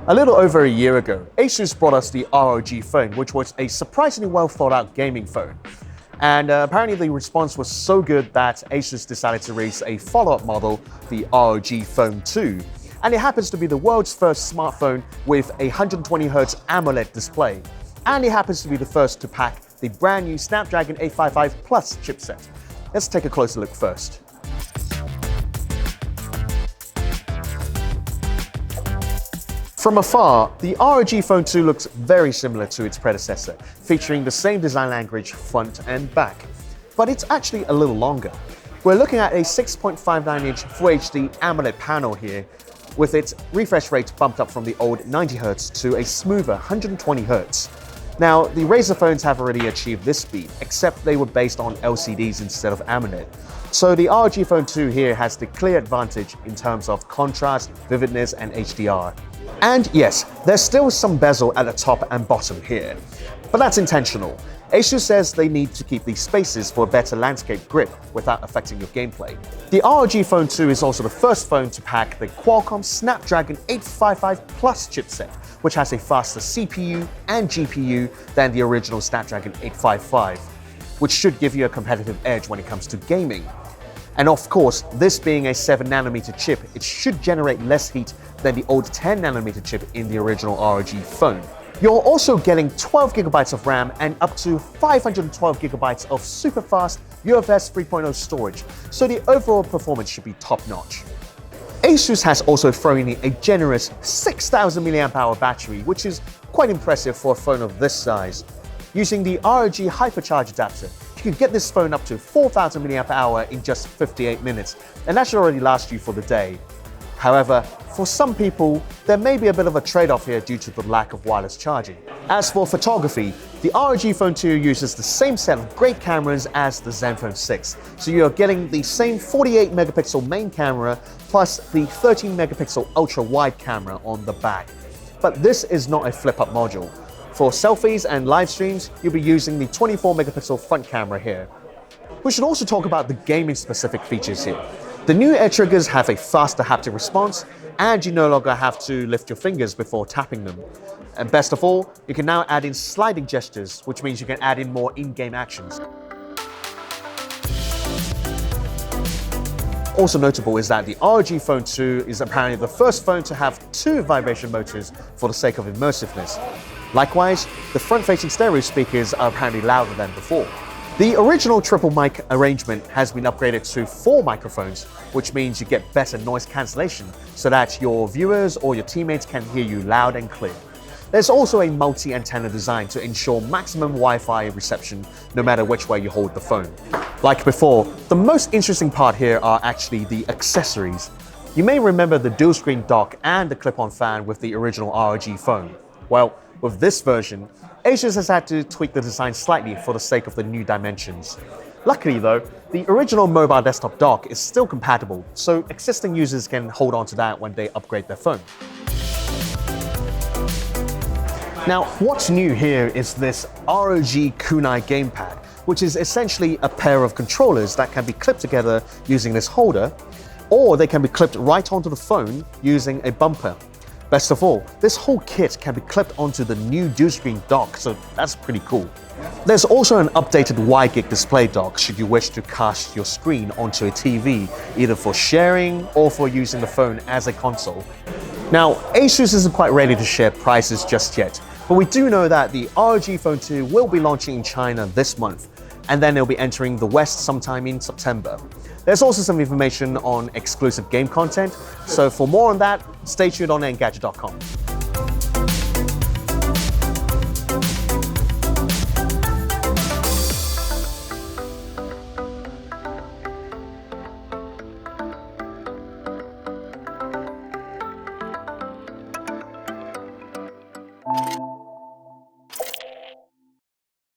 A little over a year ago, ASUS brought us the ROG Phone, which was a surprisingly well thought out gaming phone. And apparently the response was so good that ASUS decided to release a follow-up model, the ROG Phone II. And it happens to be the world's first smartphone with a 120Hz AMOLED display. And it happens to be the first to pack the brand new Snapdragon 855 Plus chipset. Let's take a closer look first. From afar, the ROG Phone II looks very similar to its predecessor, featuring the same design language front and back. But it's actually a little longer. We're looking at a 6.59-inch Full HD AMOLED panel here, with its refresh rate bumped up from the old 90Hz to a smoother 120Hz. Now, the Razer phones have already achieved this speed, except they were based on LCDs instead of AMOLED. So the ROG Phone II here has the clear advantage in terms of contrast, vividness, and HDR. And yes, there's still some bezel at the top and bottom here, but that's intentional. ASUS says they need to keep these spaces for a better landscape grip without affecting your gameplay. The ROG Phone II is also the first phone to pack the Qualcomm Snapdragon 855 Plus chipset, which has a faster CPU and GPU than the original Snapdragon 855, which should give you a competitive edge when it comes to gaming. And of course, this being a 7nm chip, it should generate less heat than the old 10nm chip in the original ROG phone. You're also getting 12GB of RAM and up to 512GB of super fast UFS 3.0 storage, so the overall performance should be top-notch. ASUS has also thrown in a generous 6000 mAh battery, which is quite impressive for a phone of this size. Using the ROG Hypercharge adapter, you can get this phone up to 4000 mAh in just 58 minutes, and that should already last you for the day. However, for some people, there may be a bit of a trade-off here due to the lack of wireless charging. As for photography, the ROG Phone II uses the same set of great cameras as the Zenfone 6, so you're getting the same 48MP main camera plus the 13MP ultra-wide camera on the back. But this is not a flip-up module. For selfies and live streams, you'll be using the 24MP front camera here. We should also talk about the gaming-specific features here. The new air triggers have a faster haptic response, and you no longer have to lift your fingers before tapping them. And best of all, you can now add in sliding gestures, which means you can add in more in-game actions. Also notable is that the ROG Phone II is apparently the first phone to have 2 vibration motors for the sake of immersiveness. Likewise, the front-facing stereo speakers are apparently louder than before. The original triple mic arrangement has been upgraded to 4 microphones, which means you get better noise cancellation so that your viewers or your teammates can hear you loud and clear. There's also a multi-antenna design to ensure maximum Wi-Fi reception no matter which way you hold the phone. Like before, the most interesting part here are actually the accessories. You may remember the dual-screen dock and the clip-on fan with the original ROG phone. Well, with this version, ASUS has had to tweak the design slightly for the sake of the new dimensions. Luckily though, the original mobile desktop dock is still compatible, so existing users can hold on to that when they upgrade their phone. Now, what's new here is this ROG Kunai Gamepad, which is essentially a pair of controllers that can be clipped together using this holder, or they can be clipped right onto the phone using a bumper. Best of all, this whole kit can be clipped onto the new dual-screen dock, so that's pretty cool. There's also an updated WiGig display dock should you wish to cast your screen onto a TV, either for sharing or for using the phone as a console. Now, ASUS isn't quite ready to share prices just yet, but we do know that the ROG Phone II will be launching in China this month, and then it'll be entering the West sometime in September. There's also some information on exclusive game content, so for more on that, stay tuned on Engadget.com.